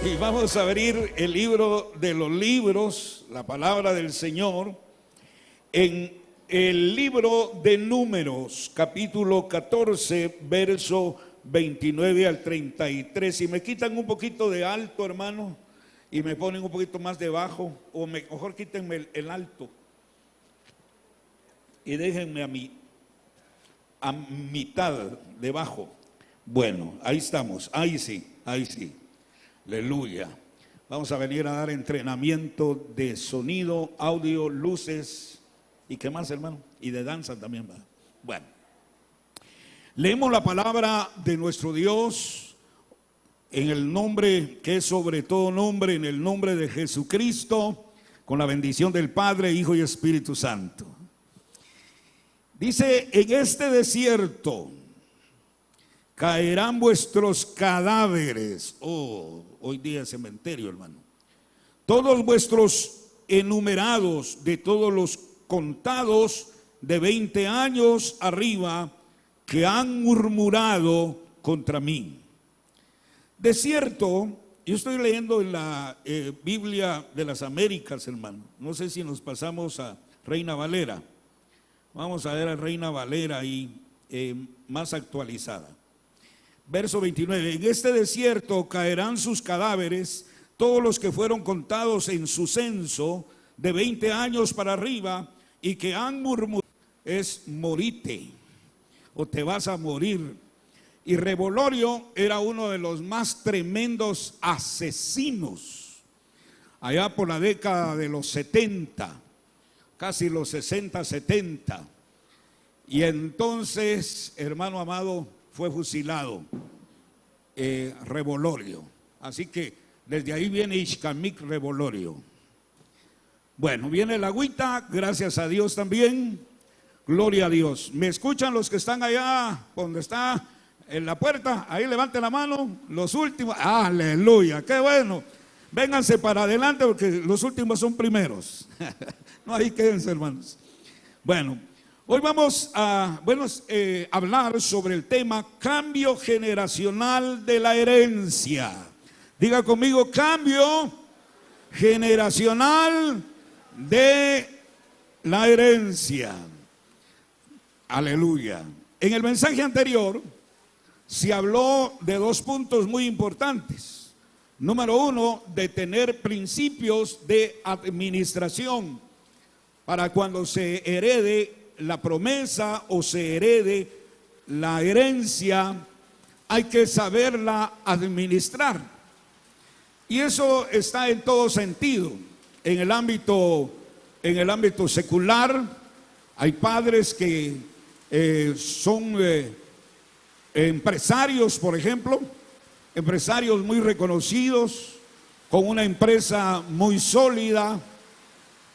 Y vamos a abrir el libro de los libros, la palabra del Señor, en el libro de Números, capítulo 14, verso 29 al 33. Si me quitan un poquito de alto, hermano, y me ponen un poquito más de bajo, o mejor quítenme el alto y déjenme a mitad de bajo. Bueno, ahí estamos, ahí sí. Aleluya. Vamos a venir a dar entrenamiento de sonido, audio, luces y qué más, hermano, y de danza también va. Bueno, leemos la palabra de nuestro Dios en el nombre que es sobre todo nombre, en el nombre de Jesucristo, con la bendición del Padre, Hijo y Espíritu Santo. Dice: en este desierto caerán vuestros cadáveres. Oh, hoy día es cementerio, hermano. Todos vuestros enumerados, de todos los contados de 20 años arriba, que han murmurado contra mí. De cierto, yo estoy leyendo en la Biblia de las Américas, hermano. No sé si nos pasamos a Reina Valera. Vamos a ver a Reina Valera ahí, más actualizada. Verso 29, en este desierto caerán sus cadáveres, todos los que fueron contados en su censo, de 20 años para arriba, y que han murmurado. Es morite, o te vas a morir. Y Revolorio era uno de los más tremendos asesinos, allá por la década de los 70, casi los 60, 70. Y entonces, hermano amado, fue fusilado Revolorio. Así que desde ahí viene Ixcamic Revolorio. Bueno, viene la agüita, gracias a Dios también. Gloria a Dios. ¿Me escuchan los que están allá donde está en la puerta? Ahí levanten la mano, los últimos. Aleluya, qué bueno. Vénganse para adelante porque los últimos son primeros. No, ahí quédense, hermanos. Bueno, hoy vamos a hablar sobre el tema cambio generacional de la herencia. Diga conmigo, cambio generacional de la herencia. Aleluya. En el mensaje anterior se habló de dos puntos muy importantes. Número uno, de tener principios de administración para cuando se herede la promesa o se herede la herencia, hay que saberla administrar. Y eso está en todo sentido. En el ámbito secular hay padres que son empresarios, por ejemplo, empresarios muy reconocidos, con una empresa muy sólida,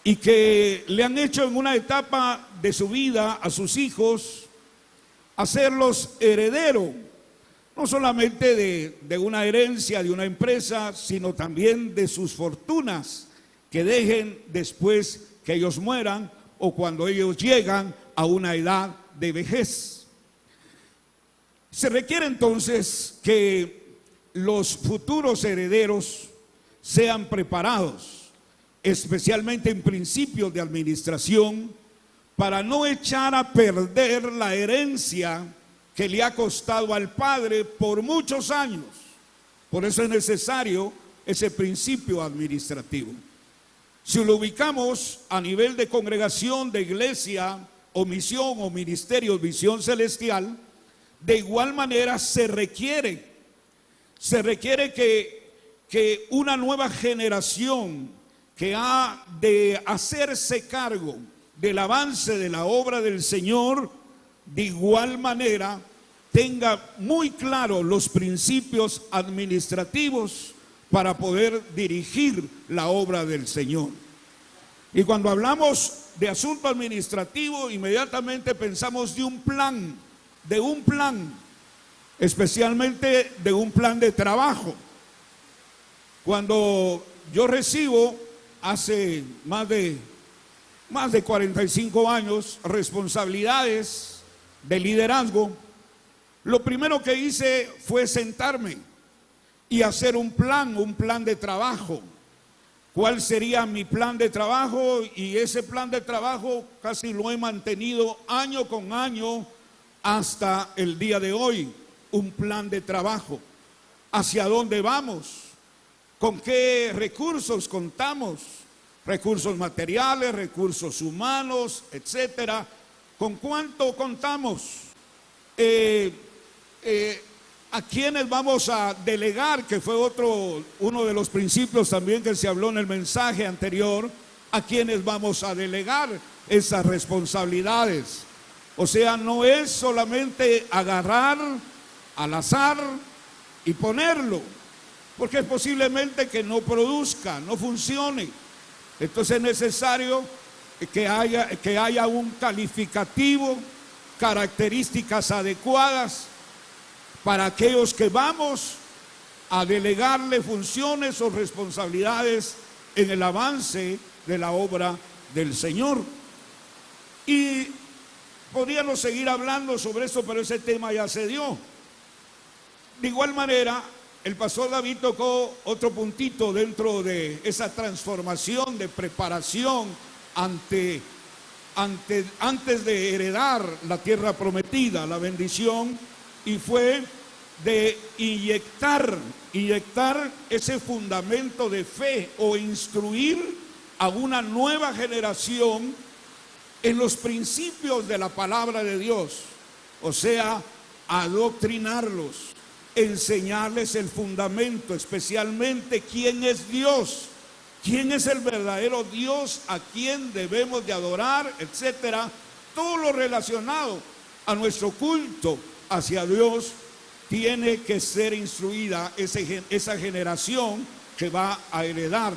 y que le han hecho en una etapa de su vida a sus hijos hacerlos herederos, no solamente de una herencia, de una empresa, sino también de sus fortunas que dejen después que ellos mueran o cuando ellos llegan a una edad de vejez. Se requiere entonces que los futuros herederos sean preparados, especialmente en principios de administración, para no echar a perder la herencia que le ha costado al padre por muchos años. Por eso es necesario ese principio administrativo. Si lo ubicamos a nivel de congregación, de iglesia, o misión, o ministerio, visión celestial, de igual manera se requiere que una nueva generación que ha de hacerse cargo del avance de la obra del Señor, de igual manera tenga muy claro los principios administrativos para poder dirigir la obra del Señor. Y cuando hablamos de asunto administrativo, inmediatamente pensamos de un plan, especialmente de un plan de trabajo. Cuando yo recibo hace más de 45 años responsabilidades de liderazgo, lo primero que hice fue sentarme y hacer un plan de trabajo. ¿Cuál sería mi plan de trabajo? Y ese plan de trabajo casi lo he mantenido año con año hasta el día de hoy. Un plan de trabajo. ¿Hacia dónde vamos? ¿Con qué recursos contamos? Recursos materiales, recursos humanos, etcétera. ¿Con cuánto contamos? ¿A quiénes vamos a delegar? Que fue uno de los principios también que se habló en el mensaje anterior. ¿A quiénes vamos a delegar esas responsabilidades? O sea, no es solamente agarrar al azar y ponerlo, porque es posiblemente que no produzca, no funcione. Entonces es necesario que haya un calificativo, características adecuadas para aquellos que vamos a delegarle funciones o responsabilidades en el avance de la obra del Señor. Y podríamos seguir hablando sobre eso, pero ese tema ya se dio. De igual manera, el pastor David tocó otro puntito dentro de esa transformación de preparación antes de heredar la tierra prometida, la bendición, y fue de inyectar ese fundamento de fe o instruir a una nueva generación en los principios de la palabra de Dios, o sea, adoctrinarlos, enseñarles el fundamento, especialmente quién es Dios, quién es el verdadero Dios, a quien debemos de adorar, etcétera. Todo lo relacionado a nuestro culto hacia Dios tiene que ser instruida esa generación que va a heredar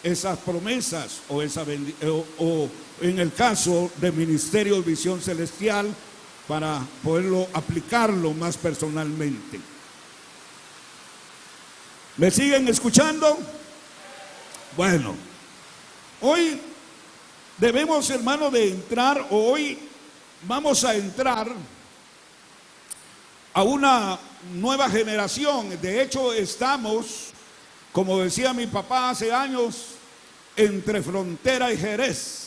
esas promesas o en el caso de Ministerios Visión Celestial, para poderlo aplicarlo más personalmente. ¿Me siguen escuchando? Bueno, hoy debemos, hermano, de entrar, hoy vamos a entrar a una nueva generación. De hecho, estamos, como decía mi papá hace años, entre Frontera y Jerez.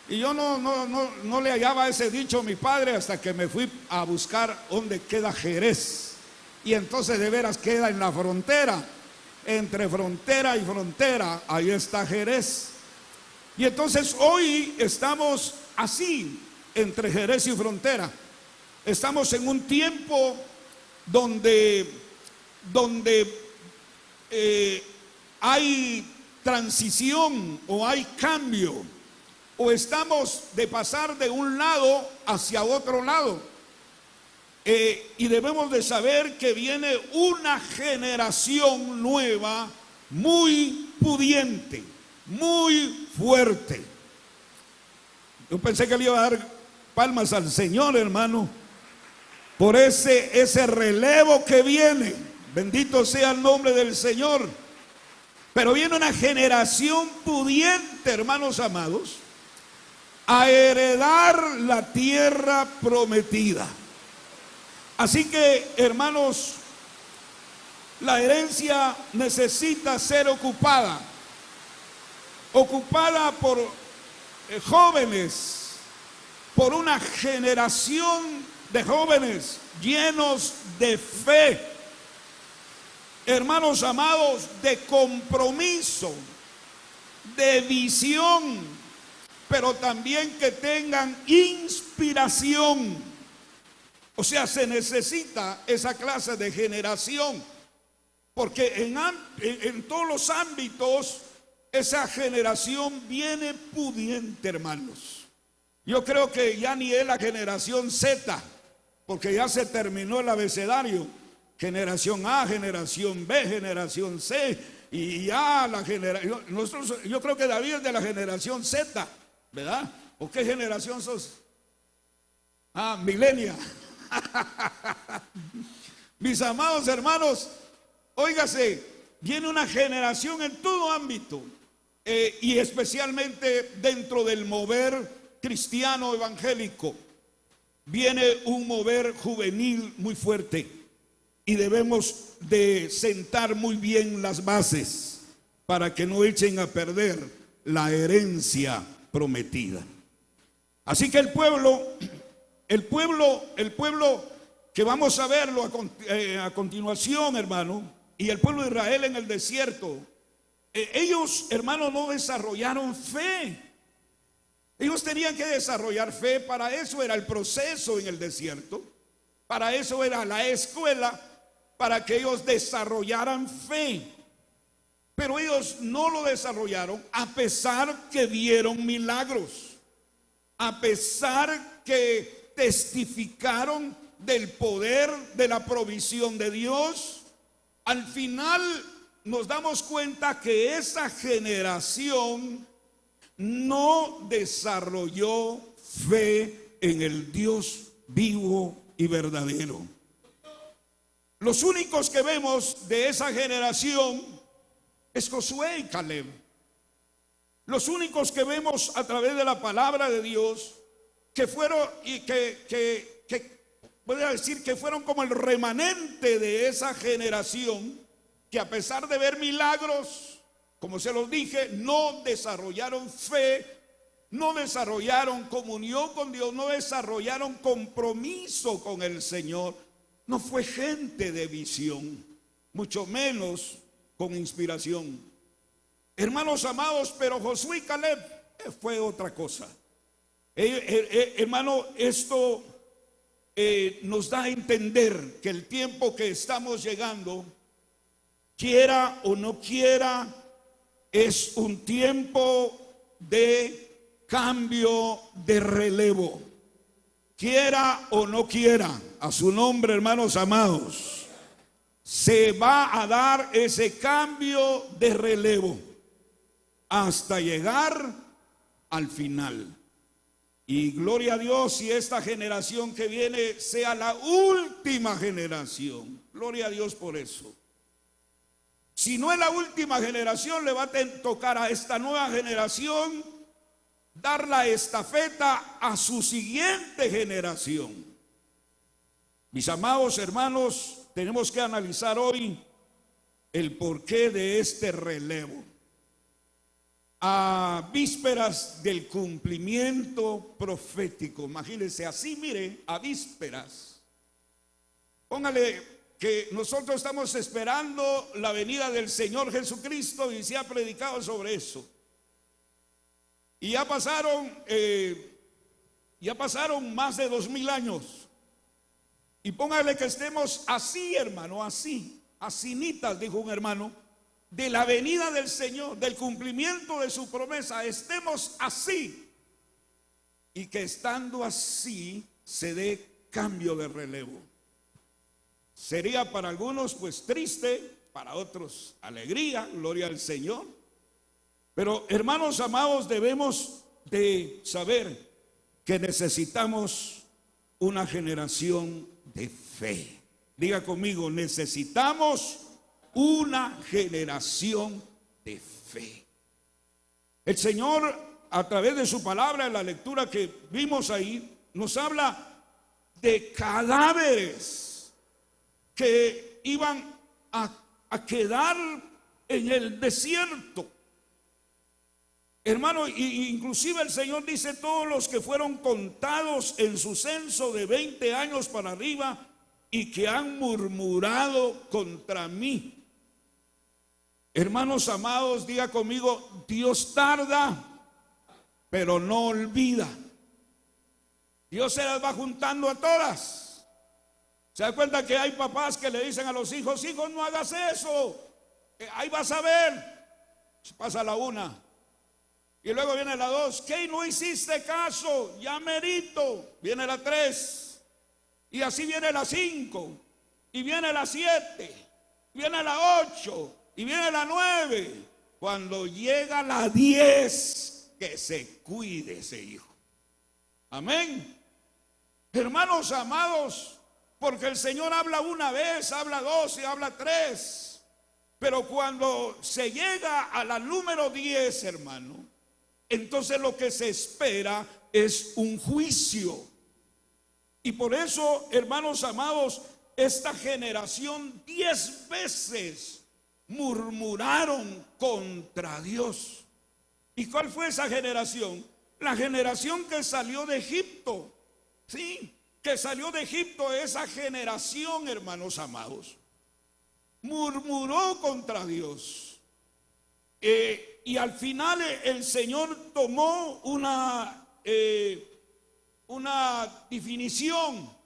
Y yo no le hallaba ese dicho a mi padre hasta que me fui a buscar dónde queda Jerez. Y entonces de veras queda en la frontera, entre frontera y frontera, ahí está Jerez. Y entonces hoy estamos así, entre Jerez y frontera. Estamos en un tiempo donde hay transición o hay cambio, o estamos de pasar de un lado hacia otro lado. Y debemos de saber que viene una generación nueva, muy pudiente, muy fuerte. Yo pensé que le iba a dar palmas al Señor, hermano, por ese relevo que viene. Bendito sea el nombre del Señor. Pero viene una generación pudiente, hermanos amados, a heredar la tierra prometida. Así que, hermanos, la herencia necesita ser ocupada por jóvenes, por una generación de jóvenes llenos de fe, hermanos amados, de compromiso, de visión, pero también que tengan inspiración. O sea, se necesita esa clase de generación, porque en todos los ámbitos esa generación viene pudiente, hermanos. Yo creo que ya ni es la generación Z, porque ya se terminó el abecedario. Generación A, generación B, generación C, y ya la generación. Yo creo que David es de la generación Z, ¿verdad? ¿O qué generación sos? Milenia. Mis amados hermanos, óigase, viene una generación en todo ámbito, y especialmente dentro del mover cristiano evangélico, viene un mover juvenil muy fuerte. y debemos de sentar muy bien las bases para que no echen a perder la herencia prometida. Así que el pueblo que vamos a verlo a continuación, hermano, y el pueblo de Israel en el desierto, ellos, hermano, no desarrollaron fe. Ellos tenían que desarrollar fe. Para eso era el proceso en el desierto, para eso era la escuela, para que ellos desarrollaran fe. Pero ellos no lo desarrollaron, a pesar que vieron milagros, a pesar que testificaron del poder de la provisión de Dios. Al final nos damos cuenta que esa generación no desarrolló fe en el Dios vivo y verdadero. Los únicos que vemos de esa generación es Josué y Caleb. Los únicos que vemos a través de la palabra de Dios que fueron y que voy a decir que fueron como el remanente de esa generación, que a pesar de ver milagros, como se los dije, no desarrollaron fe, no desarrollaron comunión con Dios, no desarrollaron compromiso con el Señor. No fue gente de visión, mucho menos con inspiración. Hermanos amados, pero Josué y Caleb fue otra cosa. Hermano, esto nos da a entender que el tiempo que estamos llegando, quiera o no quiera, es un tiempo de cambio, de relevo. Quiera o no quiera, a su nombre, hermanos amados, se va a dar ese cambio de relevo hasta llegar al final. Y gloria a Dios si esta generación que viene sea la última generación. Gloria a Dios por eso. Si no es la última generación, le va a tocar a esta nueva generación dar la estafeta a su siguiente generación. Mis amados hermanos, tenemos que analizar hoy el porqué de este relevo. A vísperas del cumplimiento profético, imagínense así, mire, a vísperas. Póngale que nosotros estamos esperando la venida del Señor Jesucristo y se ha predicado sobre eso. Y ya pasaron más de 2000 años. Y póngale que estemos así, hermano, así, asinitas, dijo un hermano, de la venida del Señor, del cumplimiento de su promesa, estemos así. Y que estando así se dé cambio de relevo. Sería para algunos pues triste, para otros alegría, gloria al Señor. Pero hermanos amados, debemos de saber que necesitamos una generación de fe. Diga conmigo, necesitamos una generación de fe. El Señor, a través de su palabra, en la lectura que vimos ahí, nos habla de cadáveres que iban a quedar en el desierto. Hermano, inclusive el Señor dice: todos los que fueron contados en su censo de 20 años para arriba y que han murmurado contra mí. Hermanos amados, diga conmigo, Dios tarda, pero no olvida. Dios se las va juntando a todas. ¿Se da cuenta que hay papás que le dicen a los hijos: hijos, no hagas eso, ahí vas a ver? Pasa la una y luego viene la 2, ¿qué? No hiciste caso, ya merito. Viene la 3 y así viene la 5 y viene la 7, viene la 8 y viene la 9. Cuando llega la 10, que se cuide ese hijo. Amén. Hermanos amados, porque el Señor habla una vez, habla 2 y habla 3, pero cuando se llega a la número 10, hermano, entonces lo que se espera es un juicio. Y por eso, hermanos amados, esta generación 10 veces murmuraron contra Dios. ¿Y cuál fue esa generación? La generación que salió de Egipto. Sí, que salió de Egipto. Esa generación, hermanos amados, murmuró contra Dios. Y al final el Señor tomó una definición.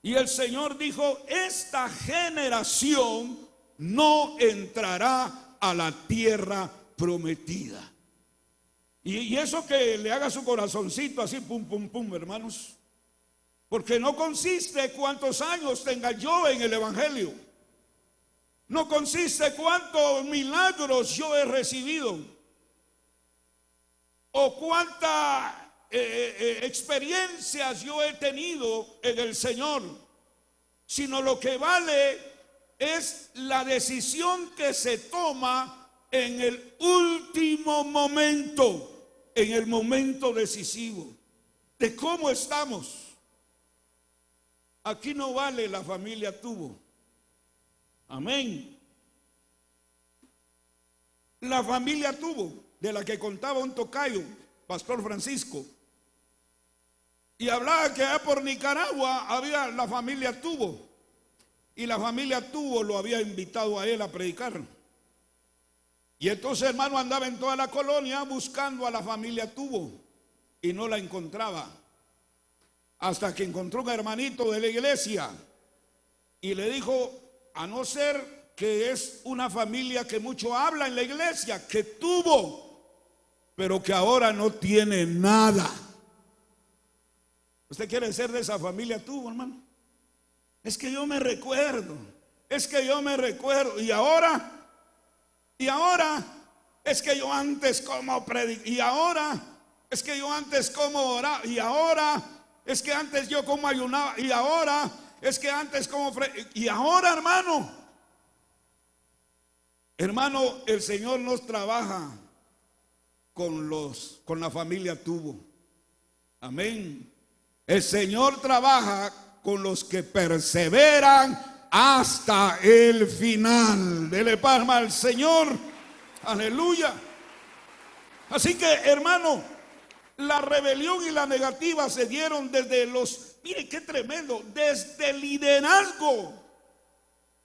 Y el Señor dijo: esta generación no entrará a la tierra prometida. Y eso que le haga su corazoncito así, pum, pum, pum, hermanos. Porque no consiste cuántos años tenga yo en el Evangelio. No consiste cuántos milagros yo he recibido. O cuántas experiencias yo he tenido en el Señor. Sino lo que vale es la decisión que se toma en el último momento. En el momento decisivo de cómo estamos. Aquí no vale la familia tuvo. Amén. La familia tuvo, de la que contaba un tocayo, Pastor Francisco, y hablaba que allá por Nicaragua había la familia tuvo, y la familia tuvo lo había invitado a él a predicar. Y entonces, hermano, andaba en toda la colonia buscando a la familia tuvo y no la encontraba. Hasta que encontró un hermanito de la iglesia y le dijo: a no ser que es una familia que mucho habla en la iglesia, que tuvo, pero que ahora no tiene nada. ¿Usted quiere ser de esa familia tuvo, hermano? Es que yo me recuerdo, es que yo me recuerdo. Y ahora es que yo antes como predicaba, y ahora es que yo antes como oraba, y ahora es que antes yo como ayunaba, y ahora es que antes como y ahora, hermano, el Señor nos trabaja con la familia tuvo. Amén. El Señor trabaja con los que perseveran hasta el final. Dele palma al Señor. Aleluya. Así que, hermano, la rebelión y la negativa se dieron desde mire qué tremendo, desde el liderazgo.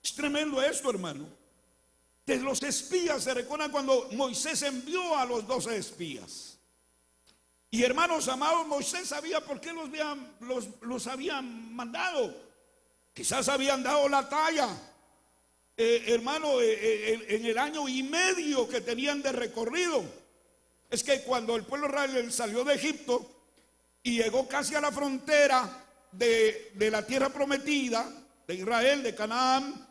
Es tremendo esto, hermano. De los espías, se recuerdan cuando Moisés envió a los 12 espías. Y hermanos amados, Moisés sabía por qué los habían mandado. Quizás habían dado la talla, hermano, en el año y medio que tenían de recorrido. Es que cuando el pueblo de Israel salió de Egipto y llegó casi a la frontera de la tierra prometida, de Israel, de Canaán,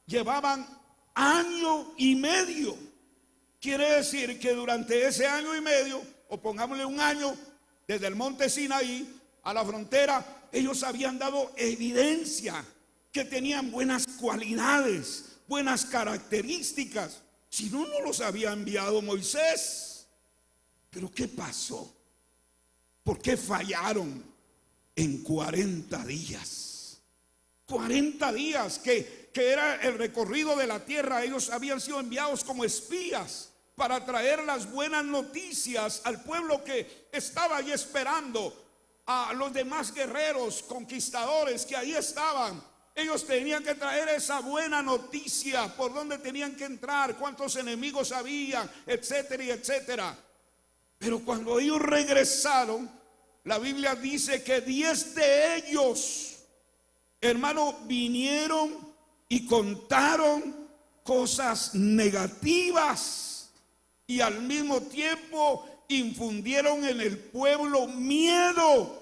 llevaban año y medio. Quiere decir que durante ese año y medio, o pongámosle un año, desde el monte Sinaí a la frontera, ellos habían dado evidencia que tenían buenas cualidades, buenas características. Si no, no los había enviado Moisés. Pero ¿qué pasó? ¿Por qué fallaron en 40 días? 40 días que era el recorrido de la tierra. Ellos habían sido enviados como espías para traer las buenas noticias al pueblo que estaba ahí esperando, a los demás guerreros conquistadores que ahí estaban. Ellos tenían que traer esa buena noticia, por dónde tenían que entrar, cuántos enemigos había, etcétera y etcétera. Pero cuando ellos regresaron, la Biblia dice que 10 de ellos, hermano, vinieron y contaron cosas negativas y al mismo tiempo infundieron en el pueblo miedo.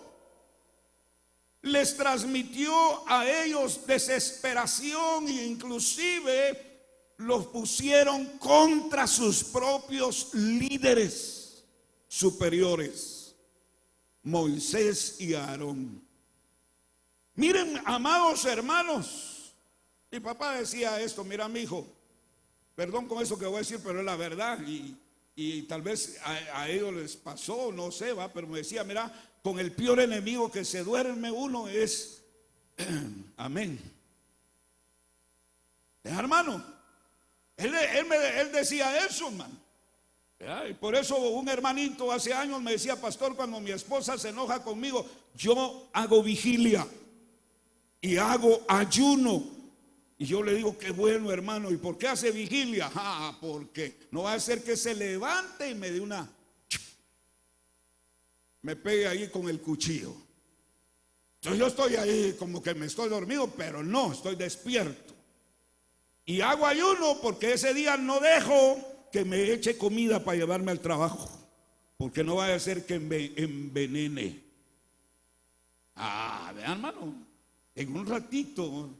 Les transmitió a ellos desesperación e inclusive los pusieron contra sus propios líderes superiores, Moisés y Aarón. Miren, amados hermanos, mi papá decía esto: mira, mi hijo, perdón con eso que voy a decir, pero es la verdad, y tal vez a ellos les pasó, no sé, pero me decía: mira, con el peor enemigo que se duerme uno es amén. Hermano, él decía eso, hermano. Y por eso un hermanito hace años me decía: pastor, cuando mi esposa se enoja conmigo, yo hago vigilia y hago ayuno. Y yo le digo: qué bueno, hermano. ¿Y por qué hace vigilia? Porque no va a ser que se levante y me dé me pegue ahí con el cuchillo. Entonces yo estoy ahí como que me estoy dormido, pero no, estoy despierto. Y hago ayuno porque ese día no dejo que me eche comida para llevarme al trabajo, porque no vaya a ser que me envenene. Vean, hermano, en un ratito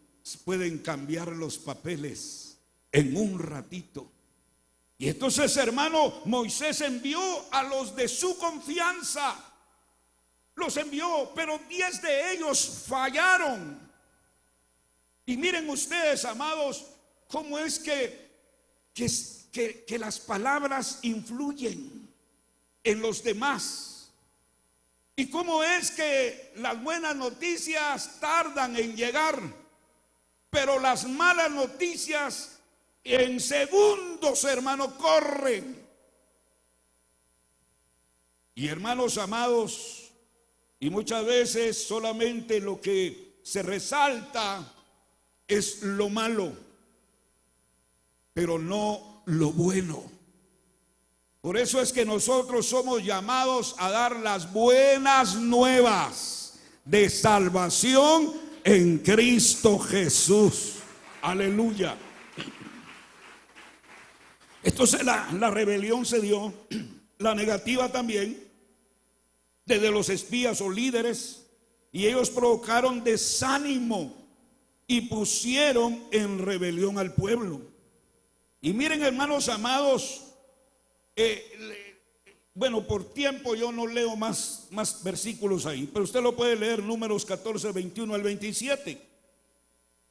pueden cambiar los papeles, en un ratito. Y entonces, hermano, Moisés envió a los de su confianza, los envió, pero 10 de ellos fallaron. Y miren ustedes, amados, cómo es que las palabras influyen en los demás, y cómo es que las buenas noticias tardan en llegar, pero las malas noticias en segundos, hermano, corren. Y hermanos amados, y muchas veces solamente lo que se resalta es lo malo, pero no lo bueno. Por eso es que nosotros somos llamados a dar las buenas nuevas de salvación en Cristo Jesús. Aleluya. Entonces la rebelión se dio, la negativa también, desde los espías o líderes, y ellos provocaron desánimo y pusieron en rebelión al pueblo. Y miren, hermanos amados, bueno, por tiempo yo no leo más versículos ahí, pero usted lo puede leer, Números 14, 21 al 27.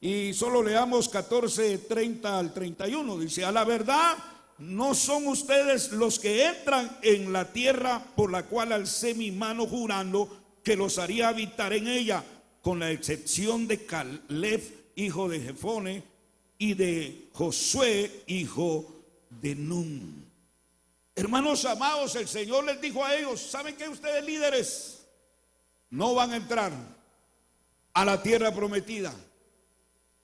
Y solo leamos 14, 30 al 31. Dice: a la verdad, no son ustedes los que entran en la tierra por la cual alcé mi mano jurando que los haría habitar en ella, con la excepción de Caleb, hijo de Jefone, y de Josué, hijo de Nun. Hermanos amados, el Señor les dijo a ellos: ¿saben qué? Ustedes, líderes, no van a entrar a la tierra prometida.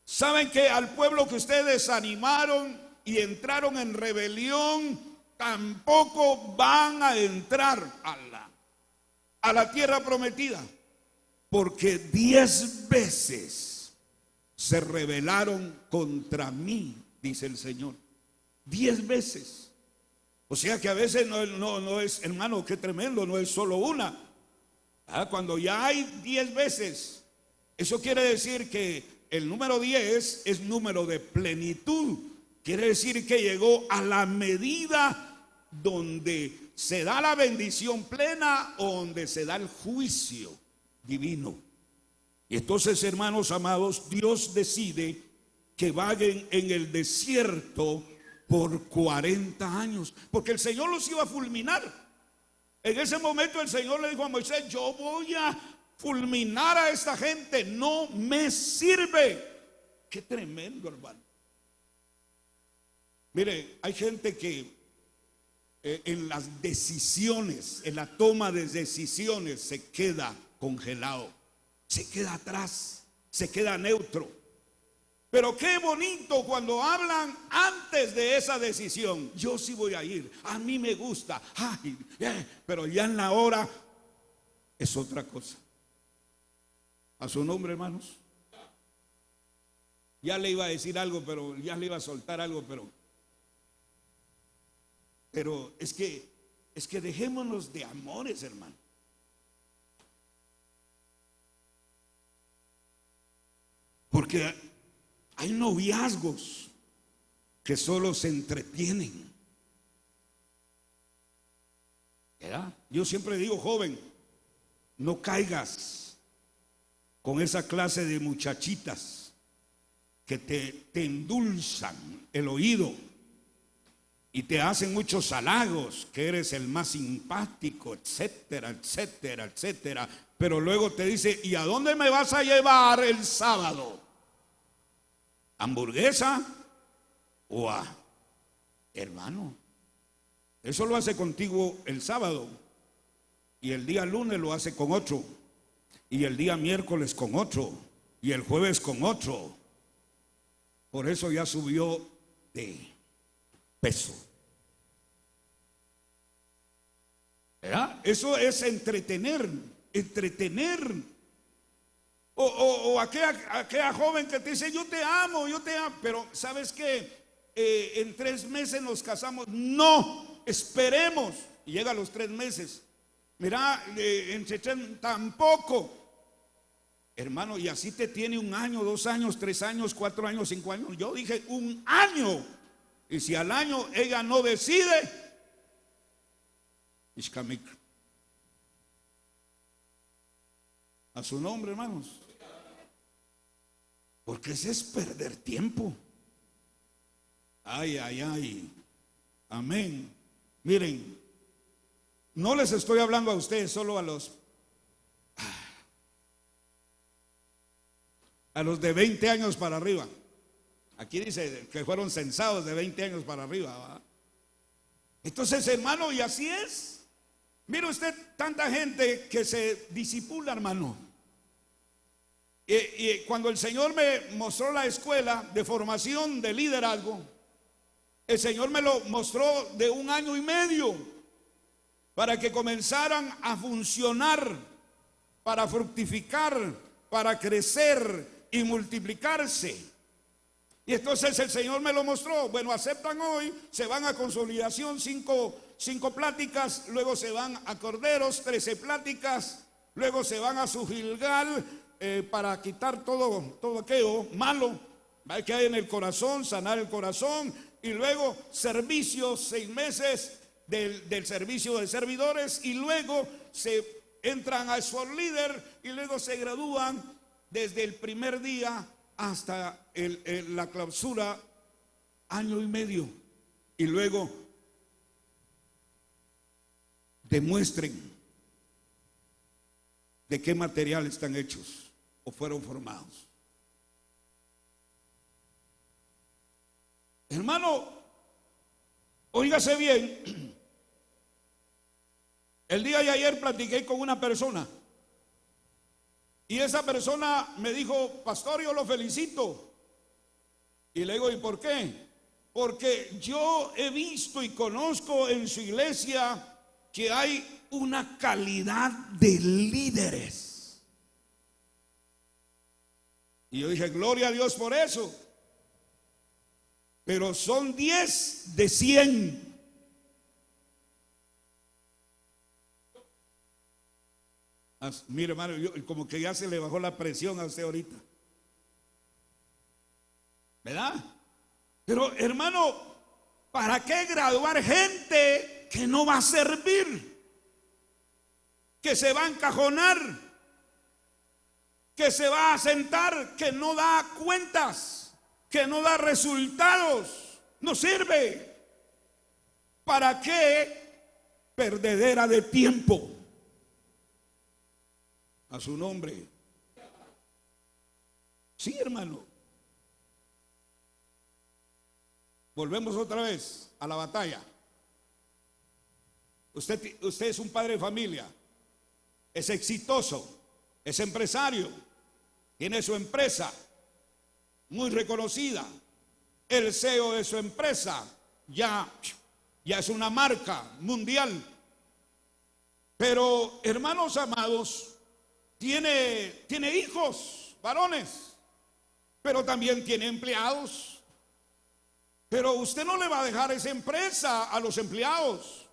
¿Saben que al pueblo que ustedes animaron y entraron en rebelión, tampoco van a entrar a la tierra prometida? Porque 10 veces se rebelaron contra mí, dice el Señor. 10 veces. O sea que a veces no es, hermano, qué tremendo, no es solo una. Cuando ya hay 10 veces, eso quiere decir que el número 10 es número de plenitud. Quiere decir que llegó a la medida donde se da la bendición plena o donde se da el juicio divino. Y entonces, hermanos amados, Dios decide que vaguen en el desierto por 40 años, porque el Señor los iba a fulminar. En ese momento el Señor le dijo a Moisés: yo voy a fulminar a esta gente, no me sirve. Qué tremendo, hermano. Mire, hay gente que en las decisiones, en la toma de decisiones, se queda congelado, se queda atrás, se queda neutro. Pero qué bonito cuando hablan antes de esa decisión: yo sí voy a ir, a mí me gusta, pero ya en la hora es otra cosa. A su nombre, hermanos. Ya le iba a decir algo, pero ya le iba a soltar algo, pero es que dejémonos de amores, hermano. Porque hay noviazgos que solo se entretienen. ¿Verdad? Yo siempre digo: joven, no caigas con esa clase de muchachitas que te endulzan el oído y te hacen muchos halagos, que eres el más simpático, etcétera, etcétera, etcétera. Pero luego te dice: ¿y a dónde me vas a llevar el sábado? hamburguesa o a hermano. Eso lo hace contigo el sábado y el día lunes lo hace con otro y el día miércoles con otro y el jueves con otro. Por eso ya subió de peso. ¿Verdad? Eso es entretener. O aquella joven que te dice, yo te amo, pero ¿sabes qué? En 3 meses nos casamos. No, esperemos. Y llega a los 3 meses. Mira, en Chechen tampoco. Hermano, y así te tiene 1 año, 2 años, 3 años, 4 años, 5 años. Yo dije 1 año. Y si al año ella no decide, Ishkamik. A su nombre, hermanos. Porque ese es perder tiempo. Ay, ay, ay. Amén. Miren, no les estoy hablando a ustedes, solo a los de 20 años para arriba. Aquí dice que fueron censados de 20 años para arriba, ¿verdad? Entonces, hermano, y así es. Mire usted tanta gente que se disipula, hermano. Y cuando el Señor me mostró la escuela de formación de liderazgo, el Señor me lo mostró de 1 año y medio para que comenzaran a funcionar, para fructificar, para crecer y multiplicarse. Y entonces el Señor me lo mostró. Bueno, aceptan hoy, se van a consolidación, 5 pláticas, luego se van a Corderos, 13 pláticas, luego se van a su Gilgal para quitar todo aquello malo que hay en el corazón, sanar el corazón, y luego servicio, 6 meses del servicio de servidores, y luego se entran a Sport Leader y luego se gradúan desde el primer día hasta la clausura, 1 año y medio, y luego demuestren de qué material están hechos o fueron formados. Hermano, óigase bien. El día de ayer platiqué con una persona y esa persona me dijo, pastor, yo lo felicito. Y le digo, ¿y por qué? Porque yo he visto y conozco en su iglesia que hay una calidad de líderes. Y yo dije, gloria a Dios por eso. Pero son 10 de 100. Mire, hermano, como que ya se le bajó la presión a usted ahorita, ¿verdad? Pero, hermano, ¿para qué graduar gente que no va a servir? Que se va a encajonar, que se va a sentar, que no da cuentas, que no da resultados, no sirve. ¿Para qué? Perdedera de tiempo. A su nombre. Sí, hermano. Volvemos otra vez a la batalla. Usted es un padre de familia, es exitoso, es empresario, tiene su empresa muy reconocida. El CEO de su empresa ya es una marca mundial. Pero, hermanos amados, tiene hijos, varones, pero también tiene empleados. Pero usted no le va a dejar esa empresa a los empleados.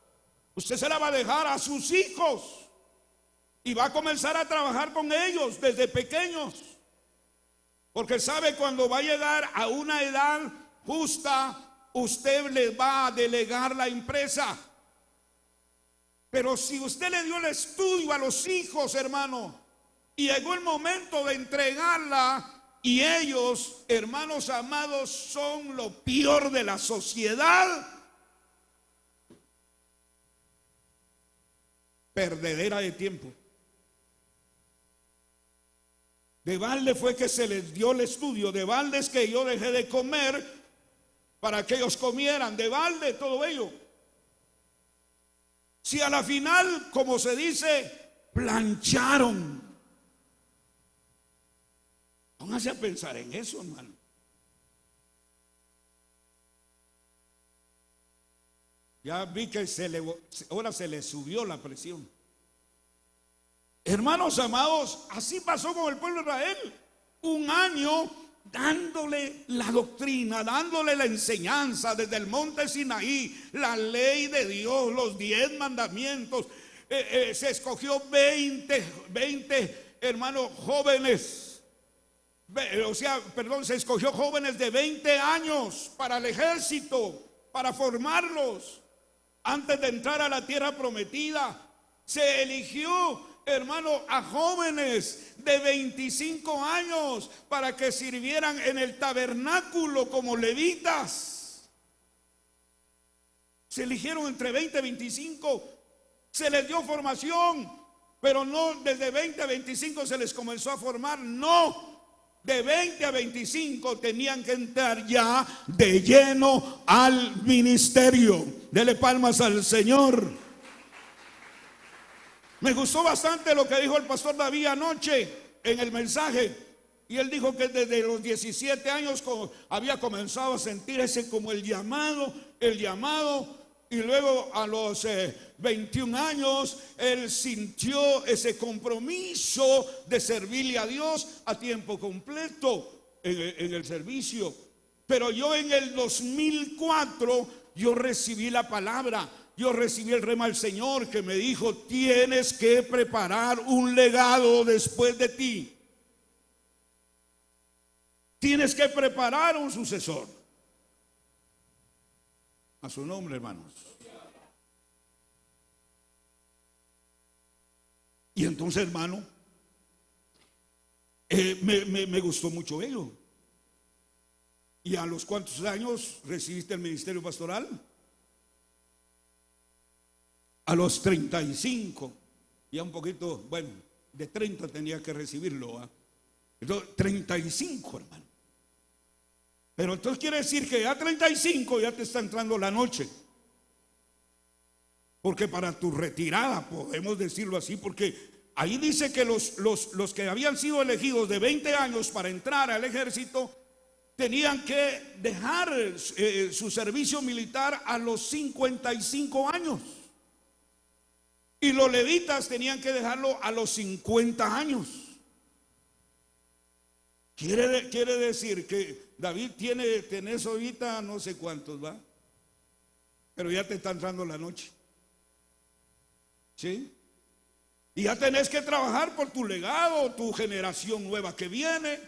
Usted se la va a dejar a sus hijos y va a comenzar a trabajar con ellos desde pequeños. Porque sabe, cuando va a llegar a una edad justa, usted les va a delegar la empresa. Pero si usted le dio el estudio a los hijos, hermano, y llegó el momento de entregarla, y ellos, hermanos amados, son lo peor de la sociedad, perdedera de tiempo. De balde fue que se les dio el estudio. De balde es que yo dejé de comer para que ellos comieran. De balde todo ello. Si a la final, como se dice, plancharon. Póngase a pensar en eso, hermano. Ya vi que ahora se le subió la presión. Hermanos amados, así pasó con el pueblo de Israel. Un año dándole la doctrina, dándole la enseñanza desde el monte Sinaí, la ley de Dios, los 10 mandamientos. Se escogió 20 hermanos jóvenes. Se escogió jóvenes de 20 años para el ejército, para formarlos. Antes de entrar a la tierra prometida, se eligió, hermano, a jóvenes de 25 años para que sirvieran en el tabernáculo como levitas. Se eligieron entre 20 y 25. Se les dio formación, pero no desde 20 a 25 se les comenzó a formar. No. De 20 a 25 tenían que entrar ya de lleno al ministerio. Dele palmas al Señor. Me gustó bastante lo que dijo el pastor David anoche en el mensaje. Y él dijo que desde los 17 años había comenzado a sentir ese como el llamado. Y luego a los 21 años él sintió ese compromiso de servirle a Dios a tiempo completo en el servicio. Pero yo en el 2004 yo recibí la palabra, yo recibí el rema del Señor que me dijo: tienes que preparar un legado después de ti. Tienes que preparar un sucesor. A su nombre, hermanos. Y entonces, hermano, me gustó mucho ello. ¿Y a los cuántos años recibiste el ministerio pastoral? A los 35. Ya un poquito, bueno, de 30 tenía que recibirlo, ¿eh? Entonces, 35, hermano. Pero entonces quiere decir que a 35 ya te está entrando la noche. Porque para tu retirada, podemos decirlo así, porque ahí dice que los que habían sido elegidos de 20 años para entrar al ejército tenían que dejar su servicio militar a los 55 años. Y los levitas tenían que dejarlo a los 50 años. Quiere decir que David tenés ahorita no sé cuántos, ¿va? Pero ya te está entrando la noche. ¿Sí? Y ya tenés que trabajar por tu legado, tu generación nueva que viene.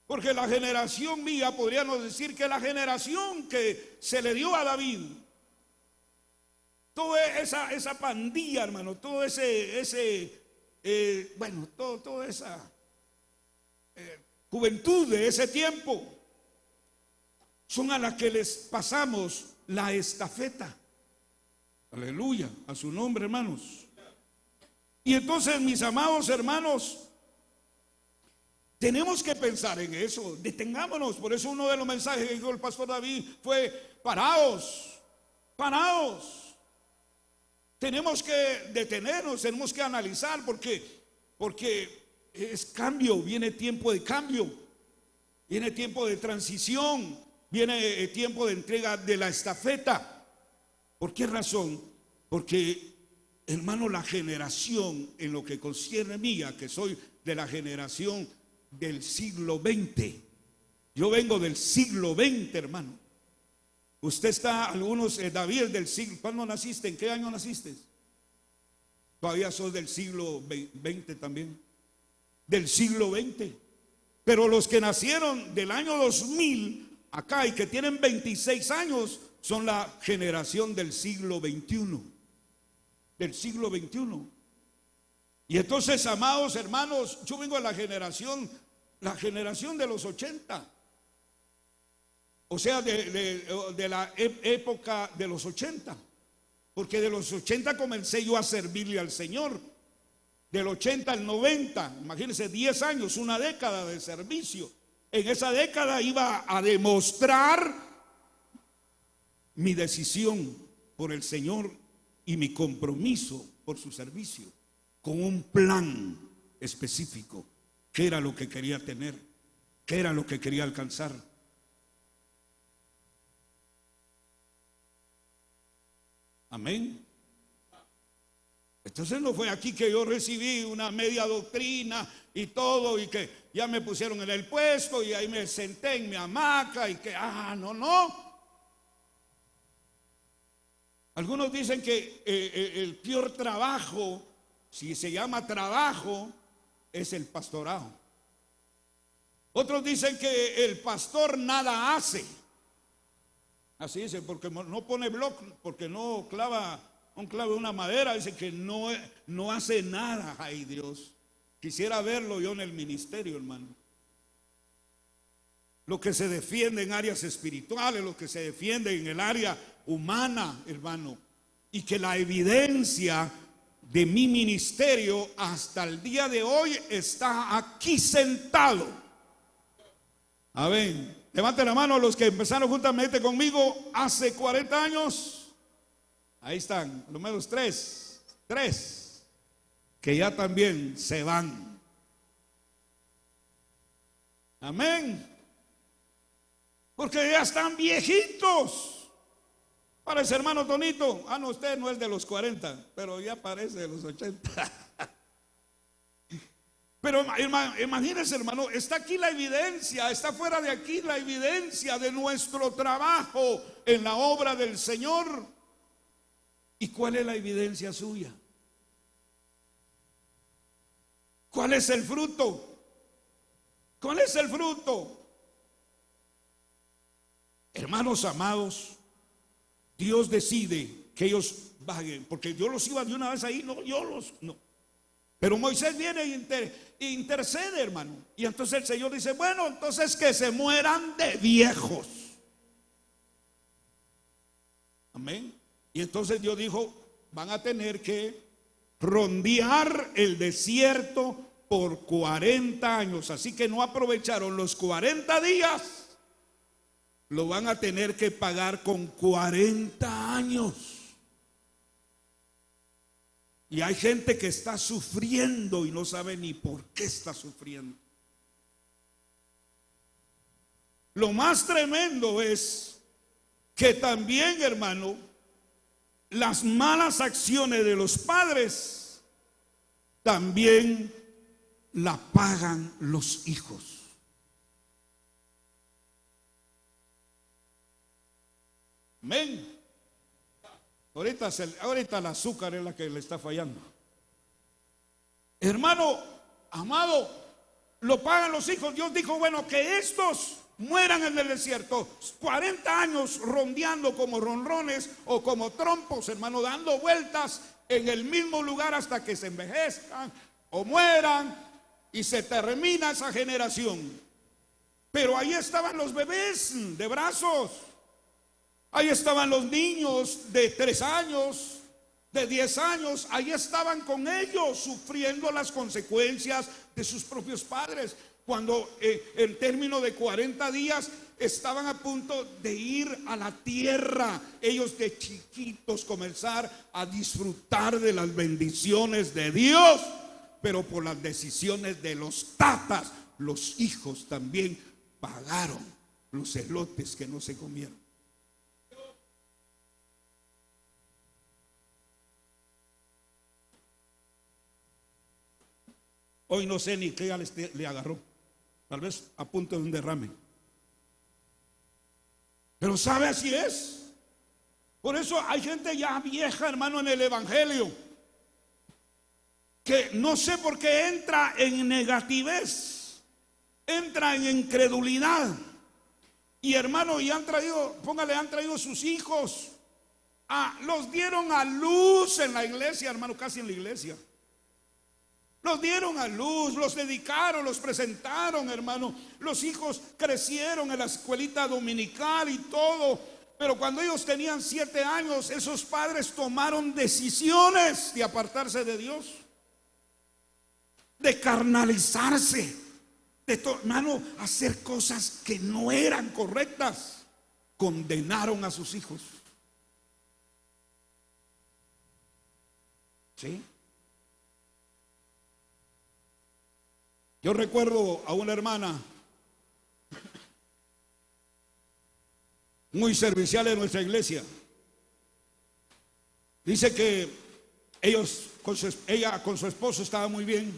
Porque la generación mía, podríamos decir que la generación que se le dio a David, toda esa pandilla, hermano, todo toda esa juventud de ese tiempo, son a las que les pasamos la estafeta. Aleluya, a su nombre, hermanos. Y entonces, mis amados hermanos, tenemos que pensar en eso. Detengámonos. Por eso uno de los mensajes que dijo el pastor David fue: paraos. Tenemos que detenernos, tenemos que analizar, porque es cambio, viene tiempo de cambio, viene tiempo de transición, viene tiempo de entrega de la estafeta. ¿Por qué razón? Porque, hermano, la generación, en lo que concierne mía, que soy de la generación del siglo XX, yo vengo del siglo XX, hermano. Usted está, algunos, David, del siglo. ¿Cuándo naciste? ¿En qué año naciste? Todavía sos del siglo XX también. Del siglo XX. Pero los que nacieron del año 2000 acá y que tienen 26 años son la generación del siglo XXI. Del siglo XXI. Y entonces, amados hermanos, yo vengo de la generación de los 80. O sea, de la época de los 80. Porque de los 80 comencé yo a servirle al Señor. del 80 al 90, imagínense, 10 años, una década de servicio. En esa década iba a demostrar mi decisión por el Señor y mi compromiso por su servicio, con un plan específico. ¿Qué era lo que quería tener? ¿Qué era lo que quería alcanzar? Amén. Entonces no fue aquí que yo recibí una media doctrina y todo, y que ya me pusieron en el puesto y ahí me senté en mi hamaca y que, no. Algunos dicen que el peor trabajo, si se llama trabajo, es el pastorado. Otros dicen que el pastor nada hace. Así dice, porque no pone bloque, porque no clava un clavo de una madera, dice que no hace nada. Ay, Dios, quisiera verlo yo en el ministerio, hermano. Lo que se defiende en áreas espirituales, lo que se defiende en el área humana, hermano. Y que la evidencia de mi ministerio hasta el día de hoy está aquí sentado. Amén. Levanten la mano los que empezaron juntamente conmigo hace 40 años. Ahí están, lo menos tres, que ya también se van. Amén. Porque ya están viejitos. Parece, hermano Tonito. No, usted no es de los 40, pero ya parece de los 80. Pero imagínense, hermano, está aquí la evidencia, está fuera de aquí la evidencia de nuestro trabajo en la obra del Señor. ¿Y cuál es la evidencia suya? ¿Cuál es el fruto? ¿Cuál es el fruto? Hermanos amados, Dios decide que ellos vaguen, porque yo los iba de una vez ahí, no. Pero Moisés viene e intercede, hermano. Y entonces el Señor dice, bueno, entonces que se mueran de viejos. Amén. Y entonces Dios dijo, van a tener que rondear el desierto por 40 años. Así que no aprovecharon los 40 días. Lo van a tener que pagar con 40 años. Y hay gente que está sufriendo y no sabe ni por qué está sufriendo. Lo más tremendo es que también, hermano, las malas acciones de los padres también la pagan los hijos. Amén. Ahorita el azúcar es la que le está fallando. Hermano amado, lo pagan los hijos. Dios dijo, bueno, que estos mueran en el desierto 40 años rondeando como ronrones o como trompos, hermano, dando vueltas en el mismo lugar hasta que se envejezcan o mueran y se termina esa generación. Pero ahí estaban los bebés de brazos. Ahí estaban los niños de 3 años, de 10 años. Ahí estaban con ellos sufriendo las consecuencias de sus propios padres. Cuando en término de 40 días estaban a punto de ir a la tierra, ellos de chiquitos comenzar a disfrutar de las bendiciones de Dios. Pero por las decisiones de los tatas, los hijos también pagaron los elotes que no se comieron. Hoy no sé ni qué le agarró. Tal vez a punto de un derrame. Pero sabe, así es. Por eso hay gente ya vieja, hermano, en el evangelio, que no sé por qué entra en negatividad, entra en incredulidad. Y hermano, y han traído, póngale, han traído sus hijos. Los dieron a luz en la iglesia, hermano, casi en la iglesia. Los dieron a luz, los dedicaron, los presentaron, hermano. Los hijos crecieron en la escuelita dominical y todo. Pero cuando ellos tenían 7 años, esos padres tomaron decisiones de apartarse de Dios. de carnalizarse, hermano, hacer cosas que no eran correctas. Condenaron a sus hijos. ¿Sí? Yo recuerdo a una hermana muy servicial en nuestra iglesia. Dice que ella con su esposo estaba muy bien.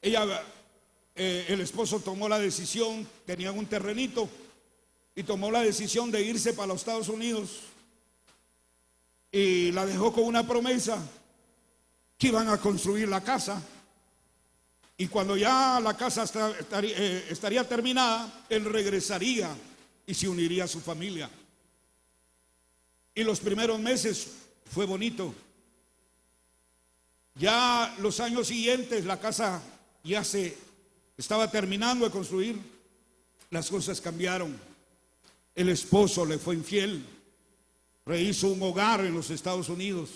El esposo tomó la decisión, tenían un terrenito y tomó la decisión de irse para los Estados Unidos, y la dejó con una promesa que iban a construir la casa, y cuando ya la casa estaría terminada, él regresaría y se uniría a su familia. Y los primeros meses fue bonito. Ya los años siguientes la casa ya se estaba terminando de construir. Las cosas cambiaron. El esposo le fue infiel, rehizo un hogar en los Estados Unidos,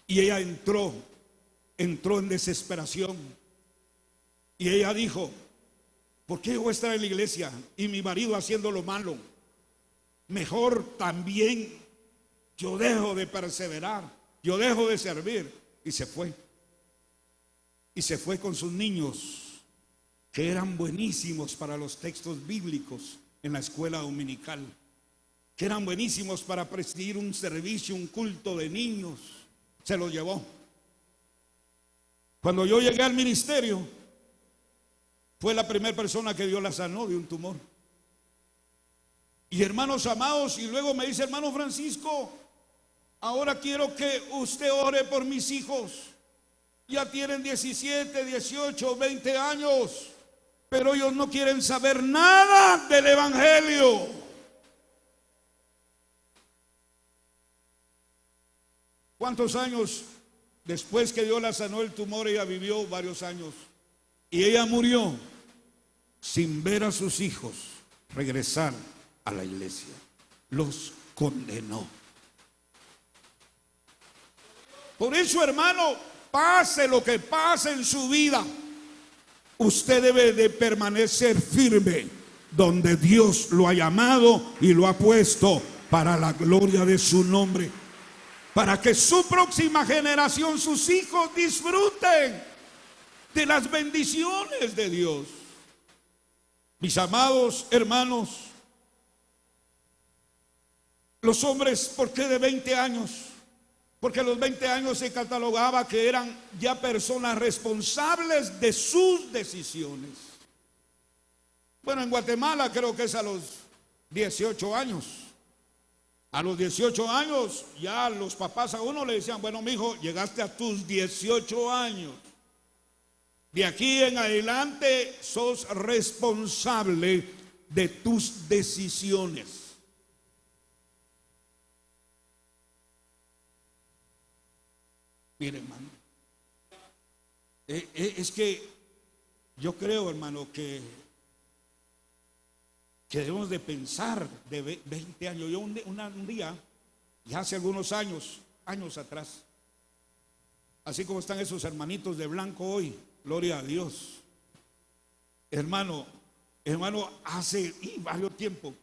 y ella entró en desesperación. Y ella dijo: ¿por qué yo voy a estar en la iglesia y mi marido haciendo lo malo? Mejor también yo dejo de perseverar, yo dejo de servir. Y se fue. Y se fue con sus niños, que eran buenísimos para los textos bíblicos en la escuela dominical, que eran buenísimos para presidir un servicio, un culto de niños. Se los llevó. Cuando yo llegué al ministerio, fue la primera persona que Dios la sanó de un tumor. Y hermanos amados, y luego me dice: hermano Francisco, ahora quiero que usted ore por mis hijos. Ya tienen 17, 18, 20 años, pero ellos no quieren saber nada del evangelio. ¿Cuántos años después que Dios la sanó el tumor? Ella vivió varios años, y ella murió sin ver a sus hijos regresar a la iglesia. Los condenó. Por eso, hermano, pase lo que pase en su vida, usted debe de permanecer firme donde Dios lo ha llamado y lo ha puesto para la gloria de su nombre, para que su próxima generación, sus hijos, disfruten de las bendiciones de Dios. Mis amados hermanos, los hombres, ¿por qué de 20 años? Porque a los 20 años se catalogaba que eran ya personas responsables de sus decisiones. Bueno, en Guatemala creo que es a los 18 años. A los 18 años ya los papás a uno le decían: bueno, mijo, llegaste a tus 18 años. De aquí en adelante sos responsable de tus decisiones. Mire, hermano, es que yo creo, hermano, que debemos de pensar de 20 años. Yo un día, ya hace algunos años atrás, así como están esos hermanitos de blanco hoy, gloria a Dios, hermano, hace varios tiempo,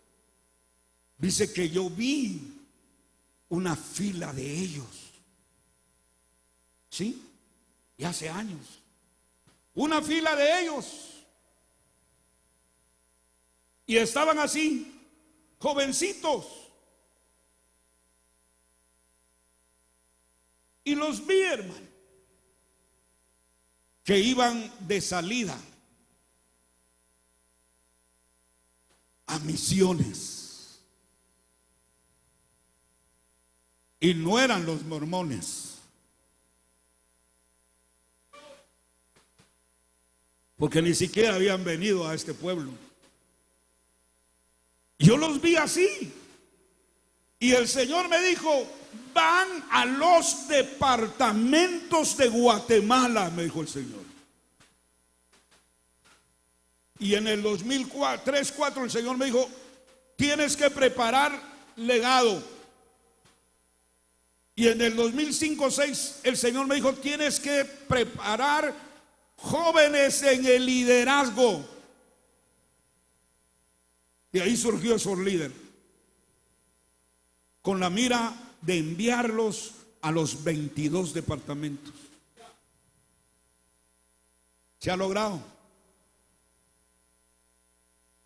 dice que yo vi una fila de ellos. ¿Sí? Y hace años, una fila de ellos, y estaban así, jovencitos, y los vi, hermano, que iban de salida a misiones, y no eran los mormones. Porque ni siquiera habían venido a este pueblo. Yo los vi así. Y el Señor me dijo: van a los departamentos de Guatemala, me dijo el Señor. Y en el 2003, 2004 el Señor me dijo: tienes que preparar legado. Y en el 2005-6 el Señor me dijo: tienes que preparar jóvenes en el liderazgo. Y ahí surgió esos líderes, con la mira de enviarlos a los 22 departamentos. ¿Se ha logrado?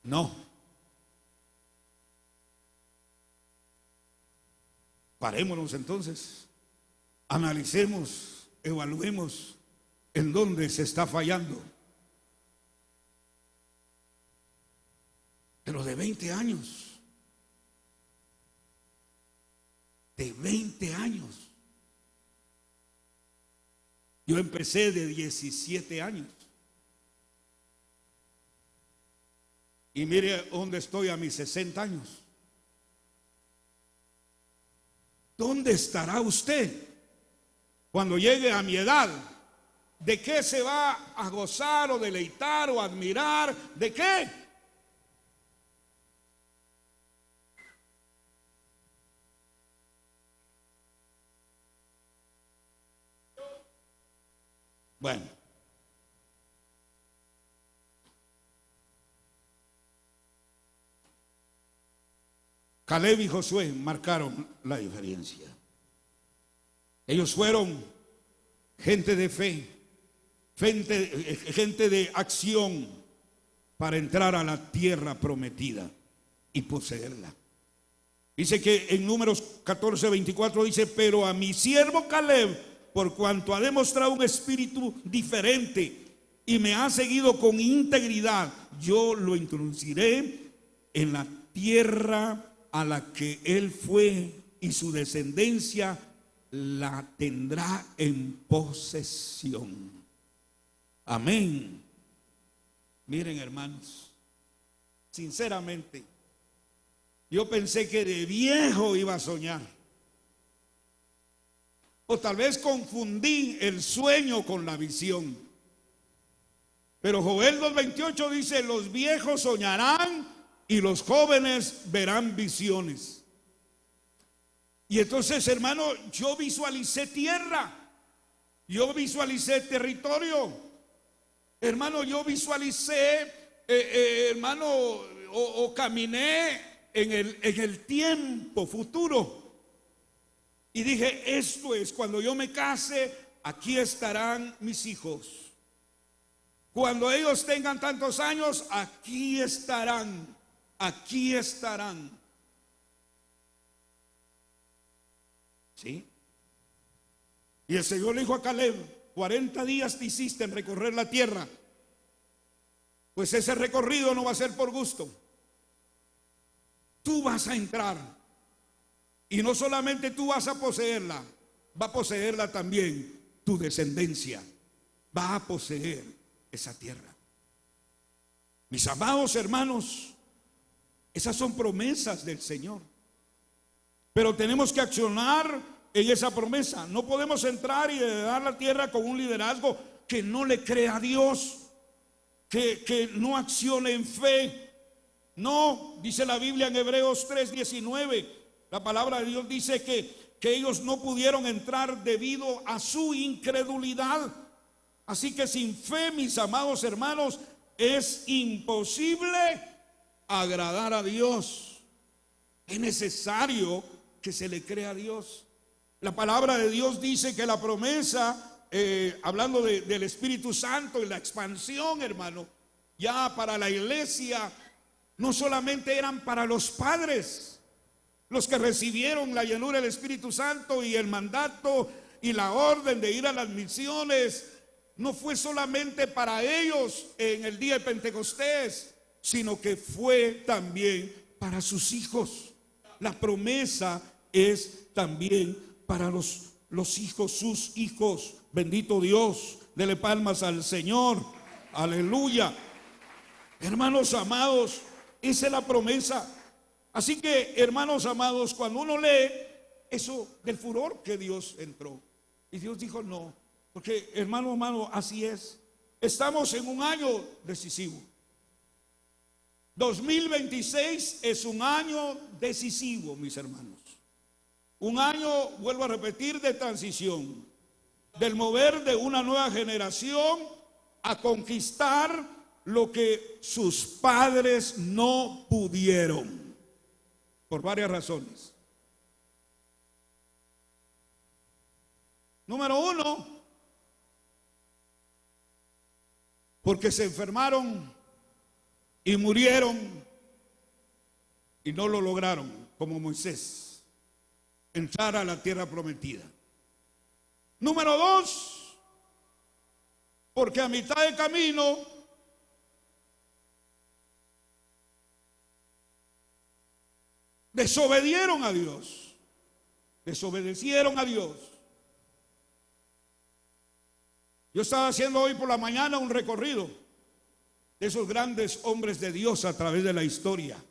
No. Parémonos entonces, analicemos, evaluemos en dónde se está fallando. Pero de 20 años, de 20 años. Yo empecé de 17 años. Y mire dónde estoy a mis 60 años. ¿Dónde estará usted cuando llegue a mi edad? ¿De qué se va a gozar o deleitar o admirar? ¿De qué? Bueno, Caleb y Josué marcaron la diferencia. Ellos fueron gente de fe, gente de acción para entrar a la tierra prometida y poseerla. Dice que en Números 14:24 dice: pero a mi siervo Caleb, por cuanto ha demostrado un espíritu diferente y me ha seguido con integridad, yo lo introduciré en la tierra a la que él fue, y su descendencia la tendrá en posesión. Amén. Miren, hermanos, sinceramente, yo pensé que de viejo iba a soñar, o tal vez confundí el sueño con la visión. Pero Joel 2:28 dice: los viejos soñarán y los jóvenes verán visiones. Y entonces, hermano, yo visualicé tierra, yo visualicé territorio, hermano, yo visualicé, hermano, o caminé en el tiempo futuro. Y dije: esto es, cuando yo me case, aquí estarán mis hijos. Cuando ellos tengan tantos años, aquí estarán. Aquí estarán. ¿Sí? Y el Señor le dijo a Caleb: 40 días te hiciste en recorrer la tierra. Pues ese recorrido no va a ser por gusto. Tú vas a entrar. Y no solamente tú vas a poseerla, va a poseerla también tu descendencia. Va a poseer esa tierra. Mis amados hermanos, esas son promesas del Señor. Pero tenemos que accionar en esa promesa. No podemos entrar y heredar la tierra con un liderazgo que no le crea a Dios, que no accione en fe. No, dice la Biblia en Hebreos 3:19, la palabra de Dios dice que ellos no pudieron entrar debido a su incredulidad. Así que sin fe, mis amados hermanos, es imposible agradar a Dios. Es necesario que se le crea a Dios. La palabra de Dios dice que la promesa, hablando del Espíritu Santo y la expansión, hermano, ya para la iglesia, no solamente eran para los padres, los que recibieron la llenura del Espíritu Santo y el mandato y la orden de ir a las misiones. No fue solamente para ellos en el día de Pentecostés, sino que fue también para sus hijos. La promesa es también para los hijos, sus hijos. Bendito Dios, dele palmas al Señor. Aleluya. Hermanos amados, esa es la promesa. Así que, hermanos amados, cuando uno lee eso del furor que Dios entró, y Dios dijo no, porque hermano, así es. Estamos en un año decisivo. 2026 es un año decisivo, mis hermanos. Un año, vuelvo a repetir, de transición, del mover de una nueva generación a conquistar lo que sus padres no pudieron, por varias razones. Número uno, porque se enfermaron y murieron y no lo lograron, como Moisés, entrar a la tierra prometida. Número dos, porque a mitad de camino desobedieron a Dios, desobedecieron a Dios. Yo estaba haciendo hoy por la mañana un recorrido de esos grandes hombres de Dios a través de la historia,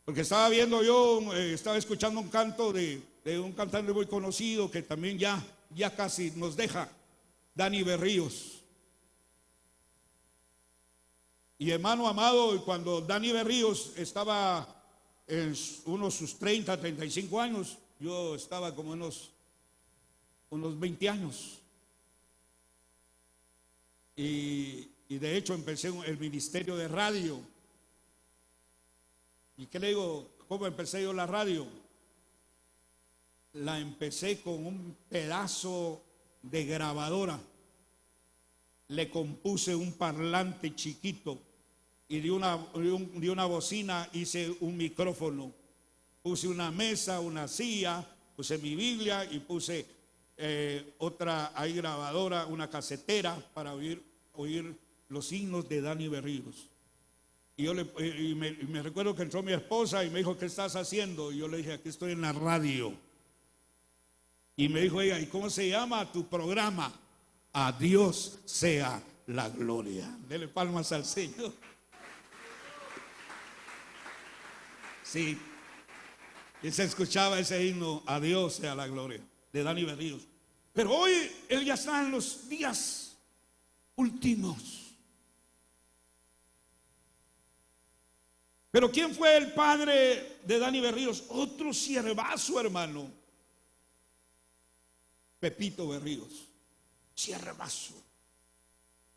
porque estaba viendo yo, estaba escuchando un canto de un cantante muy conocido que también ya casi nos deja, Dani Berríos. Y hermano amado, cuando Dani Berríos estaba en sus 30, 35 años, yo estaba como unos 20 años. Y de hecho empecé el ministerio de radio. ¿Y qué le digo? ¿Cómo empecé yo la radio? La empecé con un pedazo de grabadora. Le compuse un parlante chiquito y de una bocina hice un micrófono. Puse una mesa, una silla, puse mi Biblia y puse otra ahí grabadora, una casetera para oír los himnos de Dani Berríos. Y yo me recuerdo que entró mi esposa y me dijo, ¿qué estás haciendo? Y yo le dije, aquí estoy en la radio. Y me dijo ella, ¿y cómo se llama tu programa? A Dios sea la gloria. Dele palmas al Señor. Sí, y se escuchaba ese himno, a Dios sea la gloria, de Dani Berríos. Pero hoy él ya está en los días últimos. Pero ¿quién fue el padre de Dani Berríos? Otro siervazo, hermano. Pepito Berríos, siervazo.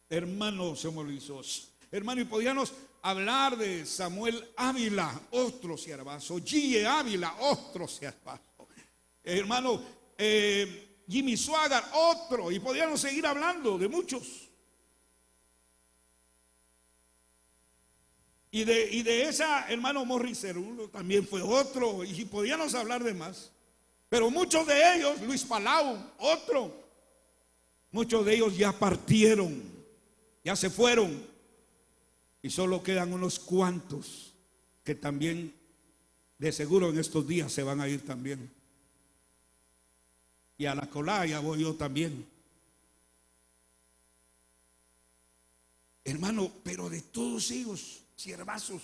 Hermano, se me olvidó. Hermano, y podíamos hablar de Samuel Ávila, otro siervazo. Gille Ávila, otro siervazo. Hermano, Jimmy Swaggart, otro. Y podíamos seguir hablando de muchos. Y de esa, hermano Morris Cerulo también fue otro. Y podíamos hablar de más. Pero muchos de ellos, Luis Palau, otro. Muchos de ellos ya partieron, ya se fueron. Y solo quedan unos cuantos que también, de seguro en estos días se van a ir también. Y a la colaya voy yo también. Hermano, pero de todos ellos, siervazos,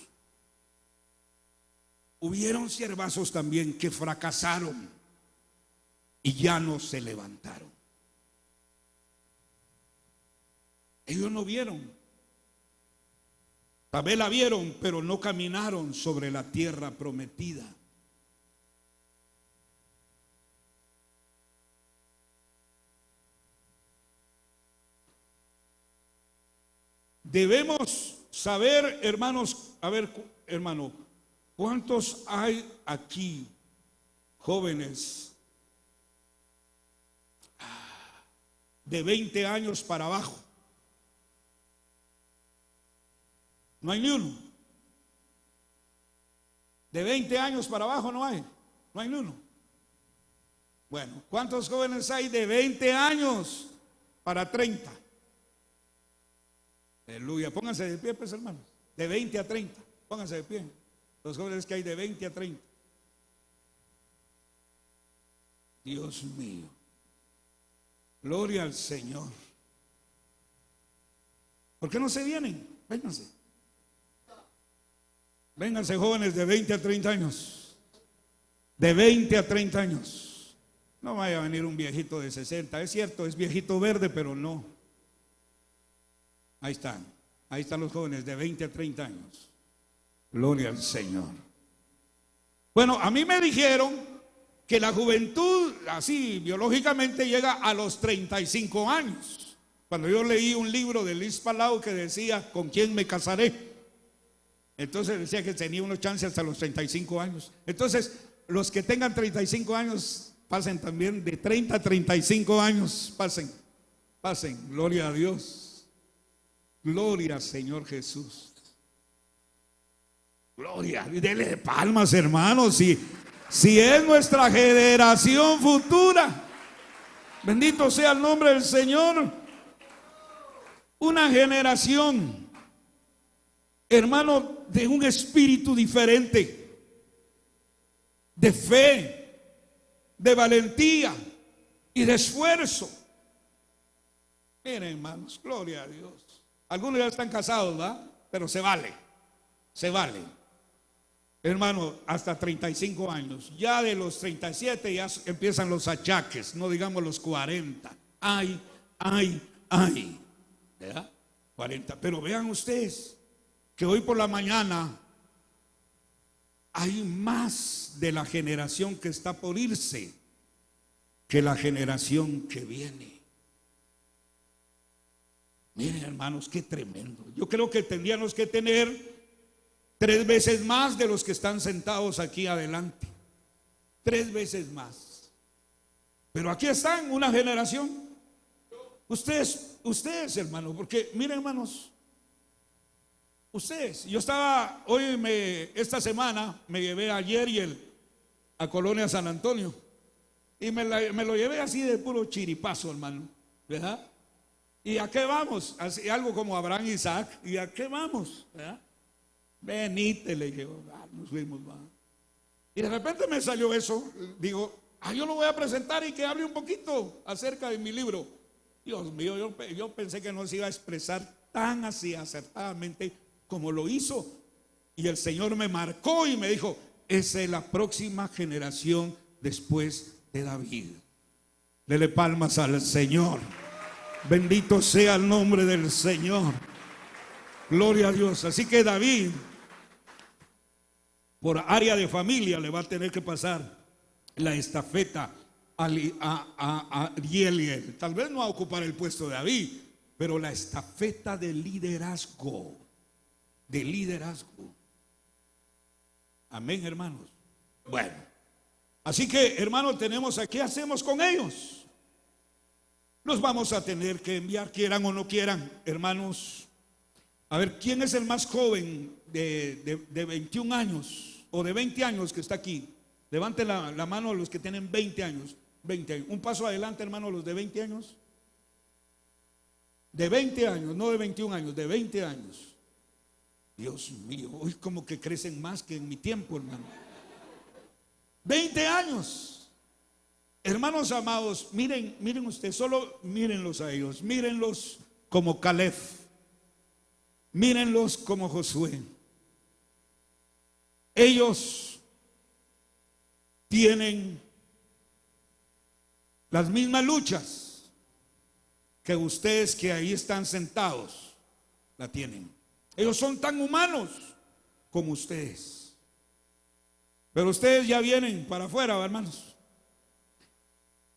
hubieron siervazos también que fracasaron y ya no se levantaron. Ellos no vieron. Tal vez la vieron, pero no caminaron sobre la tierra prometida. Debemos saber, hermanos, a ver, hermano, ¿cuántos hay aquí jóvenes de 20 años para abajo? No hay ni uno. De 20 años para abajo no hay ni uno. Bueno, ¿cuántos jóvenes hay de 20 años para 30? Aleluya, pónganse de pie, pues, hermanos. De 20 a 30, pónganse de pie. Los jóvenes que hay de 20 a 30. Dios mío, gloria al Señor. ¿Por qué no se vienen? Vénganse. Vénganse, jóvenes de 20 a 30 años. De 20 a 30 años. No vaya a venir un viejito de 60. Es cierto, es viejito verde, pero no. Ahí están los jóvenes de 20 a 30 años. Gloria al Señor. Bueno, a mí me dijeron que la juventud, así biológicamente, llega a los 35 años. Cuando yo leí un libro de Luis Palau que decía, ¿con quién me casaré? Entonces decía que tenía unos chances hasta los 35 años. Entonces, los que tengan 35 años, pasen también de 30 a 35 años, pasen, gloria a Dios. Gloria al Señor Jesús. Gloria, dele palmas, hermanos, si es nuestra generación futura. Bendito sea el nombre del Señor. Una generación, hermano, de un espíritu diferente, de fe, de valentía y de esfuerzo. Miren, hermanos, gloria a Dios. Algunos ya están casados, ¿verdad? Pero se vale. Hermano, hasta 35 años. Ya de los 37 ya empiezan los achaques, no digamos los 40. Ay. ¿Verdad? 40. Pero vean ustedes que hoy por la mañana hay más de la generación que está por irse que la generación que viene. Miren, hermanos, qué tremendo. Yo creo que tendríamos que tener 3 veces más de los que están sentados aquí adelante. 3 veces más. Pero aquí están una generación. Ustedes, hermanos, porque miren, hermanos, ustedes, yo estaba esta semana me llevé a Yeriel a Colonia San Antonio y me lo llevé así de puro chiripazo, hermano, ¿verdad? ¿Y a qué vamos? Así, algo como Abraham y Isaac. ¿Y a qué vamos? ¿Verdad? Venite, le dije, nos fuimos, va. Y de repente me salió eso. Digo, yo lo voy a presentar y que hable un poquito acerca de mi libro. Dios mío, yo pensé que no se iba a expresar tan así acertadamente como lo hizo. Y el Señor me marcó y me dijo, esa es la próxima generación después de David. Dele palmas al Señor. Bendito sea el nombre del Señor. Gloria a Dios. Así que David, por área de familia, le va a tener que pasar la estafeta a Yeliel. Tal vez no va a ocupar el puesto de David, pero la estafeta de liderazgo. Amén, hermanos. Bueno, así que, hermanos, tenemos aquí, ¿qué hacemos con ellos? Los vamos a tener que enviar, quieran o no quieran, hermanos. A ver, ¿quién es el más joven de 21 años o de 20 años que está aquí? Levanten la mano los que tienen 20 años. 20 años. Un paso adelante, hermano, los de 20 años. De 20 años, no de 21 años, de 20 años. Dios mío, hoy como que crecen más que en mi tiempo, hermano. 20 años. Hermanos amados, miren ustedes, solo mírenlos a ellos. Mírenlos como Caleb. Mírenlos como Josué. Ellos tienen las mismas luchas que ustedes que ahí están sentados la tienen. Ellos son tan humanos como ustedes. Pero ustedes ya vienen para afuera, hermanos.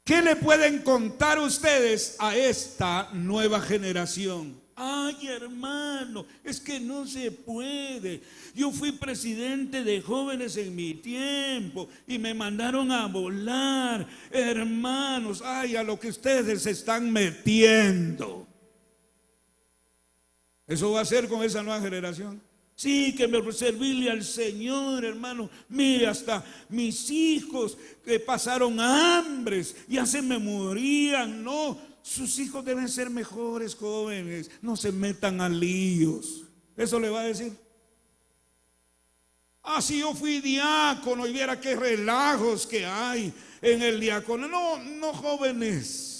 ¿Qué le pueden contar ustedes a esta nueva generación? Ay, hermano, es que no se puede. Yo fui presidente de jóvenes en mi tiempo y me mandaron a volar. Hermanos, ay, a lo que ustedes se están metiendo. Eso va a ser con esa nueva generación. Sí, que me servirle al Señor, hermano. Mire, hasta mis hijos que pasaron hambres, ya se me morían. No, sus hijos deben ser mejores jóvenes. No se metan a líos. Eso le va a decir. Si yo fui diácono y viera qué relajos que hay en el diácono. No, jóvenes.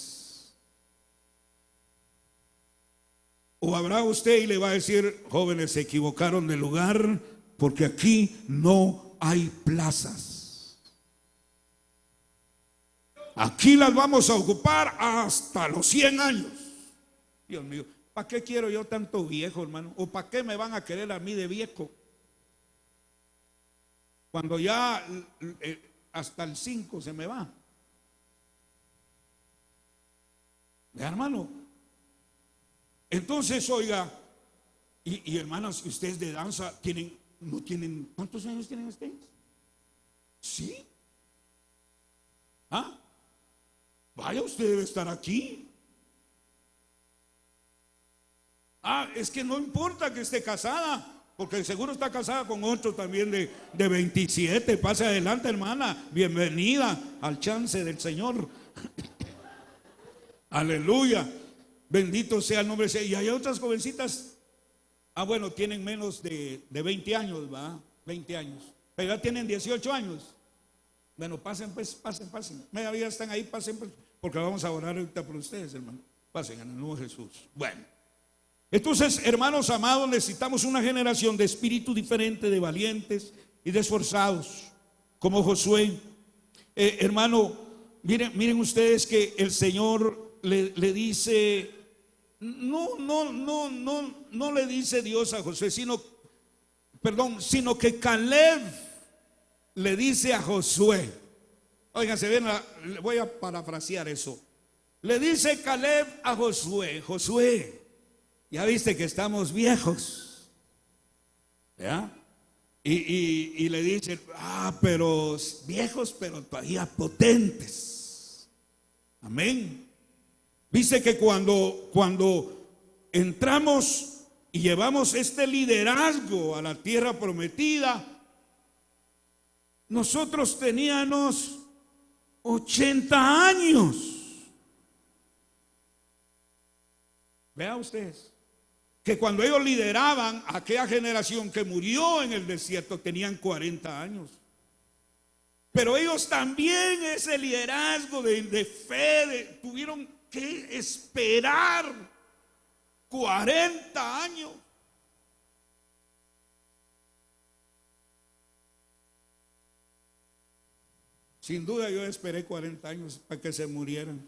O habrá usted y le va a decir, jóvenes, se equivocaron de lugar porque aquí no hay plazas. Aquí las vamos a ocupar hasta los 100 años. Dios mío, ¿para qué quiero yo tanto viejo, hermano? ¿O para qué me van a querer a mí de viejo? Cuando ya hasta el 5 se me va. Vea, hermano. Entonces, oiga, y hermanos, ustedes de danza no tienen, ¿cuántos años tienen ustedes? ¿Sí? ¿Ah? Vaya, usted debe estar aquí. Ah, es que no importa que esté casada, porque seguro está casada con otro también de 27. Pase adelante, hermana. Bienvenida al chance del Señor. Aleluya. Bendito sea el nombre. Y hay otras jovencitas. Ah, bueno, tienen menos de 20 años, ¿va? 20 años. Pero ya tienen 18 años. Bueno, pasen, pues, pasen. Media vida están ahí, pasen, pues, porque vamos a orar ahorita por ustedes, hermano. Pasen en el nombre de Jesús. Bueno. Entonces, hermanos amados, necesitamos una generación de espíritu diferente, de valientes y de esforzados, como Josué. Hermano, miren ustedes que el Señor le dice, no le dice Dios a Josué, sino que Caleb le dice a Josué. Óiganse bien, voy a parafrasear eso. Le dice Caleb a Josué: Josué, ya viste que estamos viejos, ¿ya? Y le dice: pero viejos, pero todavía potentes. Amén. Dice que cuando entramos y llevamos este liderazgo a la tierra prometida, nosotros teníamos 80 años. Vean ustedes que cuando ellos lideraban a aquella generación que murió en el desierto, tenían 40 años. Pero ellos también ese liderazgo de fe, tuvieron que esperar 40 años. Sin duda yo esperé 40 años para que se murieran.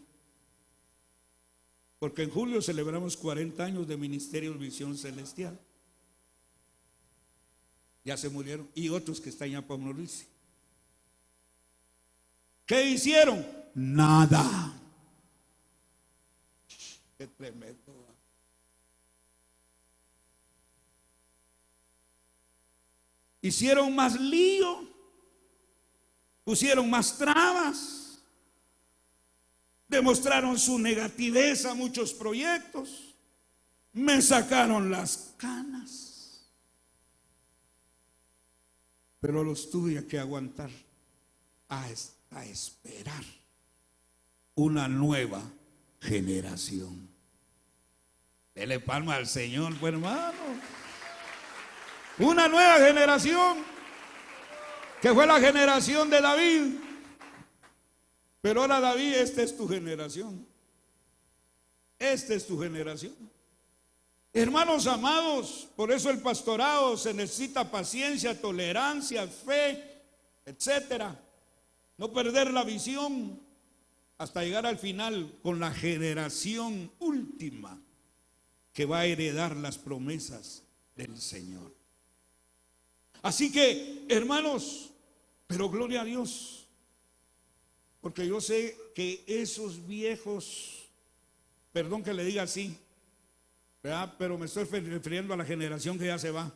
Porque en julio celebramos 40 años de Ministerio Visión Celestial. Ya se murieron. Y otros que están ya por morirse. ¿Qué hicieron? Nada. Qué tremendo. Hicieron más lío. Pusieron más trabas. Demostraron su negatividad a muchos proyectos. Me sacaron las canas. Pero los tuve que aguantar a esperar una nueva generación. Dele palma al Señor, pues, hermano. Una nueva generación que fue la generación de David. Pero ahora, David, esta es tu generación. Esta es tu generación. Hermanos amados, por eso el pastorado se necesita paciencia, tolerancia, fe, etcétera. No perder la visión hasta llegar al final con la generación última que va a heredar las promesas del Señor. Así que, hermanos, pero gloria a Dios. Porque yo sé que esos viejos, perdón que le diga así, ¿verdad? Pero me estoy refiriendo a la generación que ya se va.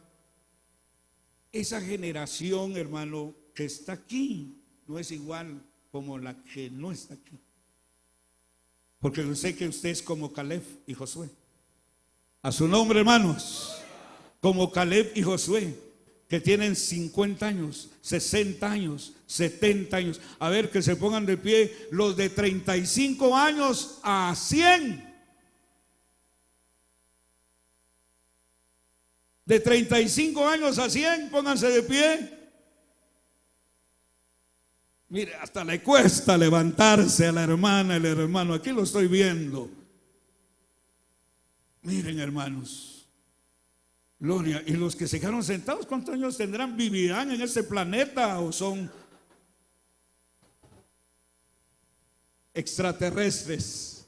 Esa generación, hermano, que está aquí, no es igual como la que no está aquí. Porque yo sé que usted es como Caleb y Josué. A su nombre, hermanos, como Caleb y Josué, que tienen 50 años, 60 años, 70 años. A ver, que se pongan de pie los de 35 años a 100. De 35 años a 100, pónganse de pie. Mire, hasta le cuesta levantarse a la hermana, el hermano. Aquí lo estoy viendo. Miren, hermanos. Gloria. Y los que se quedaron sentados, ¿cuántos años tendrán? ¿Vivirán en ese planeta o son extraterrestres?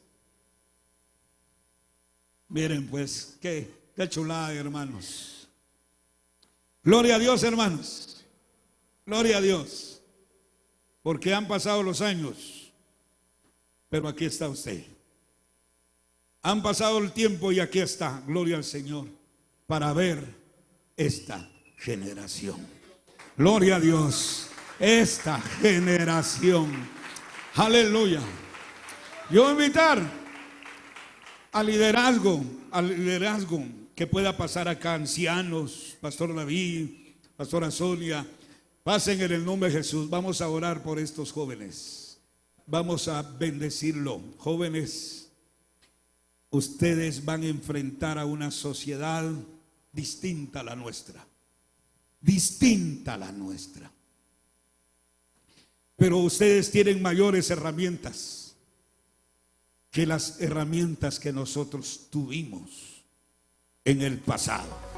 Miren, pues, qué chulada, hermanos. Gloria a Dios, hermanos. Gloria a Dios. porque han pasado los años, pero aquí está usted. Han pasado el tiempo y aquí está, gloria al Señor, para ver esta generación. Gloria a Dios, esta generación. Aleluya. Yo voy a invitar al liderazgo que pueda pasar acá, ancianos, Pastor David, Pastora Sonia, pasen en el nombre de Jesús. Vamos a orar por estos jóvenes, vamos a bendecirlo. Jóvenes, ustedes van a enfrentar a una sociedad distinta a la nuestra, distinta a la nuestra, pero ustedes tienen mayores herramientas que las herramientas que nosotros tuvimos en el pasado.